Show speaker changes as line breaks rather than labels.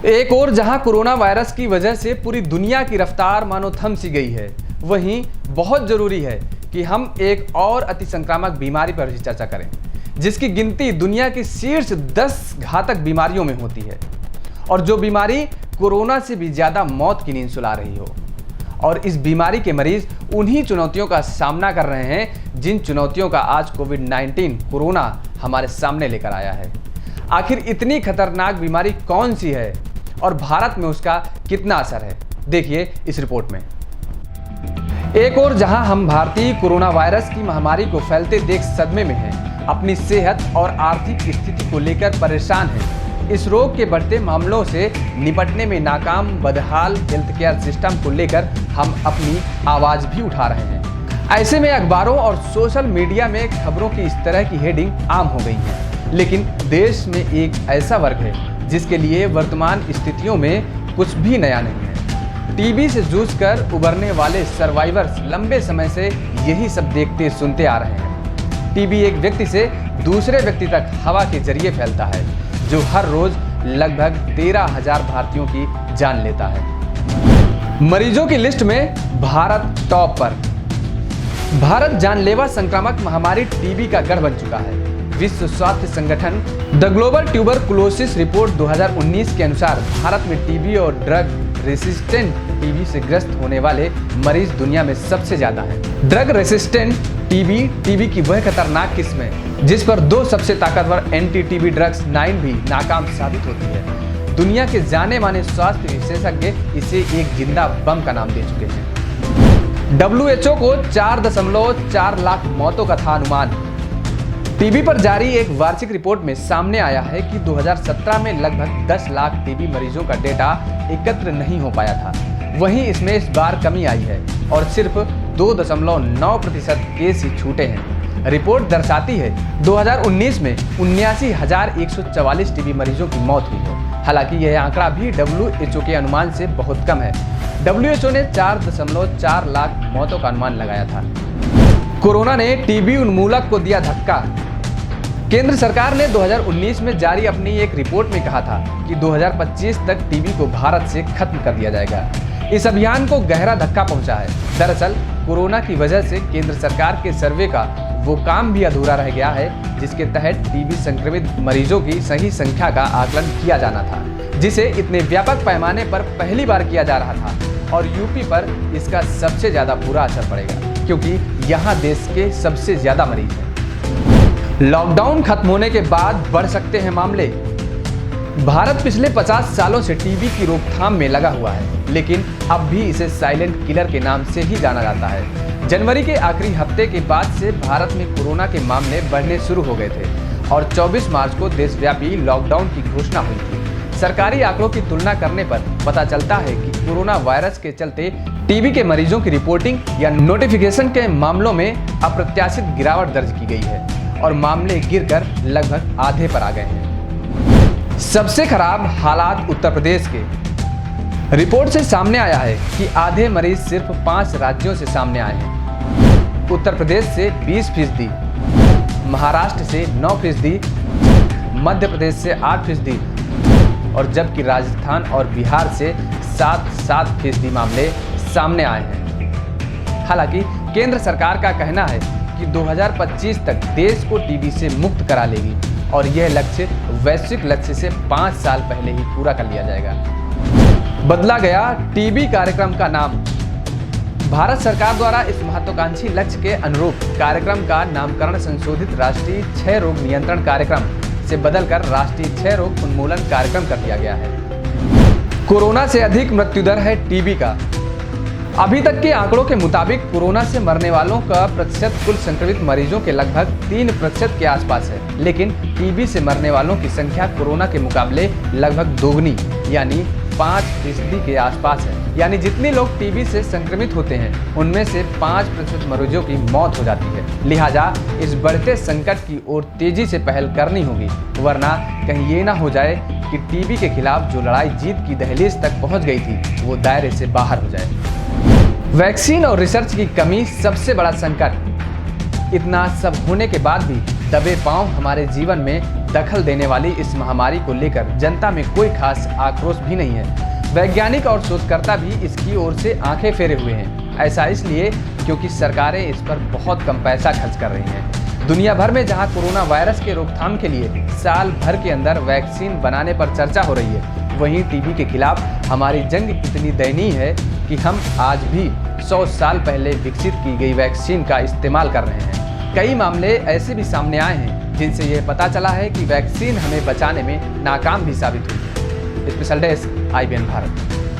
एक और जहां कोरोना वायरस की वजह से पूरी दुनिया की रफ्तार मानो थम सी गई है, वहीं बहुत जरूरी है कि हम एक और अति संक्रामक बीमारी पर भी चर्चा करें, जिसकी गिनती दुनिया की शीर्ष 10 घातक बीमारियों में होती है और जो बीमारी कोरोना से भी ज्यादा मौत की नींद सुला रही हो। और इस बीमारी के मरीज उन्हीं चुनौतियों का सामना कर रहे हैं जिन चुनौतियों का आज कोविड-19 कोरोना हमारे सामने लेकर आया है। आखिर इतनी खतरनाक बीमारी कौन सी है और भारत में उसका कितना असर है, देखिए इस रिपोर्ट में। एक और जहां हम भारतीय कोरोना वायरस की महामारी को फैलते देख सदमे में हैं, अपनी सेहत और आर्थिक स्थिति को लेकर परेशान हैं। इस रोग के बढ़ते मामलों से निपटने में नाकाम बदहाल हेल्थ केयर सिस्टम को लेकर हम अपनी आवाज भी उठा रहे हैं। ऐसे में अखबारों और सोशल मीडिया में खबरों की इस तरह की हेडिंग आम हो गई है, लेकिन देश में एक ऐसा वर्ग है जिसके लिए वर्तमान स्थितियों में कुछ भी नया नहीं है। टीबी से जूझकर उबरने वाले सर्वाइवर्स लंबे समय से यही सब देखते सुनते आ रहे हैं। टीबी एक व्यक्ति से दूसरे व्यक्ति तक हवा के जरिए फैलता है, जो हर रोज लगभग 13,000 भारतीयों की जान लेता है। मरीजों की लिस्ट में भारत टॉप पर। भारत जानलेवा संक्रामक महामारी टीबी का गढ़ बन चुका है। विश्व स्वास्थ्य संगठन द ग्लोबल ट्यूबरकुलोसिस रिपोर्ट 2019 के अनुसार भारत में टीबी और ड्रग रेसिस्टेंट टीबी से ग्रस्त होने वाले मरीज दुनिया में सबसे ज्यादा हैं। ड्रग रेसिस्टेंट टीबी की वह खतरनाक किस्म है जिस पर 2 सबसे ताकतवर एंटी टीबी ड्रग्स 9 भी नाकाम साबित होती है। दुनिया के जाने माने स्वास्थ्य विशेषज्ञ इसे एक जिंदा बम का नाम दे चुके हैं। WHO को 4.4 लाख मौतों का था अनुमान। टीबी पर जारी एक वार्षिक रिपोर्ट में सामने आया है कि 2017 में लगभग 10 लाख टीबी मरीजों का डेटा एकत्र नहीं हो पाया था। वहीं इसमें इस बार कमी आई है और सिर्फ 2.9% केस ही छूटे हैं। रिपोर्ट दर्शाती है 2019 में 79,144 टीबी मरीजों की मौत हुई है। हालांकि यह आंकड़ा भी WHO के अनुमान से बहुत कम है। WHO ने 4.4 लाख मौतों का अनुमान लगाया था। कोरोना ने टीबी उन्मूलक को दिया धक्का। केंद्र सरकार ने 2019 में जारी अपनी एक रिपोर्ट में कहा था कि 2025 तक टीबी को भारत से खत्म कर दिया जाएगा। इस अभियान को गहरा धक्का पहुंचा है। दरअसल कोरोना की वजह से केंद्र सरकार के सर्वे का वो काम भी अधूरा रह गया है जिसके तहत टीबी संक्रमित मरीजों की सही संख्या का आकलन किया जाना था, जिसे इतने व्यापक पैमाने पर पहली बार किया जा रहा था। और यूपी पर इसका सबसे ज्यादा बुरा असर पड़ेगा क्योंकि यहाँ देश के सबसे ज्यादा मरीज हैं। लॉकडाउन खत्म होने के बाद बढ़ सकते हैं मामले। भारत पिछले 50 सालों से टीबी की रोकथाम में लगा हुआ है, लेकिन अब भी इसे साइलेंट किलर के नाम से ही जाना जाता है। जनवरी के आखिरी हफ्ते के बाद से भारत में कोरोना के मामले बढ़ने शुरू हो गए थे और 24 मार्च को देशव्यापी लॉकडाउन की घोषणा हुई थी। सरकारी आंकड़ों की तुलना करने पर पता चलता है कि कोरोना वायरस के चलते टीबी के मरीजों की रिपोर्टिंग या नोटिफिकेशन के मामलों में अप्रत्याशित गिरावट दर्ज की गई है और मामले गिरकर लगभग आधे पर आ गए हैं। सबसे खराब हालात उत्तर प्रदेश के। रिपोर्ट से सामने आया है कि आधे मरीज सिर्फ 5 राज्यों से सामने आए हैं। उत्तर प्रदेश से 20%, महाराष्ट्र से 9%, मध्य प्रदेश से 8% और जबकि राजस्थान और बिहार से 7% मामले सामने आए हैं। हालांकि केंद्र सरकार का कहना है कि 2025 तक देश को टीबी से मुक्त करा लेगी और यह लक्ष्य वैश्विक लक्ष्य से 5 साल पहले ही पूरा कर लिया जाएगा। बदला गया टीबी कार्यक्रम का नाम। भारत सरकार द्वारा इस महत्वाकांक्षी लक्ष्य के अनुरूप कार्यक्रम का नामकरण संशोधित राष्ट्रीय क्षय रोग नियंत्रण कार्यक्रम से बदलकर राष्ट्रीय क्षय रोग उन्मूलन कार्यक्रम कर दिया गया है। कोरोना से अधिक मृत्यु दर है टीबी का। अभी तक के आंकड़ों के मुताबिक कोरोना से मरने वालों का प्रतिशत कुल संक्रमित मरीजों के लगभग 3% के आसपास है, लेकिन टीबी से मरने वालों की संख्या कोरोना के मुकाबले लगभग दोगुनी यानी 5% के आसपास है। यानी जितने लोग टीबी से संक्रमित होते हैं उनमें से 5% मरीजों की मौत हो जाती है। लिहाजा इस बढ़ते संकट की ओर तेजी से पहल करनी होगी, वरना कहीं ये ना हो जाए कि टीबी के खिलाफ जो लड़ाई जीत की दहलीज तक पहुंच गई थी वो दायरे से बाहर हो जाए। वैक्सीन और रिसर्च की कमी सबसे बड़ा संकट। इतना सब होने के बाद भी दबे पांव हमारे जीवन में दखल देने वाली इस महामारी को लेकर जनता में कोई खास आक्रोश भी नहीं है। वैज्ञानिक और शोधकर्ता भी इसकी ओर से आंखें फेरे हुए हैं। ऐसा इसलिए क्योंकि सरकारें इस पर बहुत कम पैसा खर्च कर रही हैं। दुनिया भर में जहां कोरोना वायरस के रोकथाम के लिए साल भर के अंदर वैक्सीन बनाने पर चर्चा हो रही है, वहीं टीबी के खिलाफ हमारी जंग इतनी दयनीय है कि हम आज भी 100 साल पहले विकसित की गई वैक्सीन का इस्तेमाल कर रहे हैं। कई मामले ऐसे भी सामने आए हैं जिनसे ये पता चला है कि वैक्सीन हमें बचाने में नाकाम भी साबित हुई है। Special desk IBN Bharat.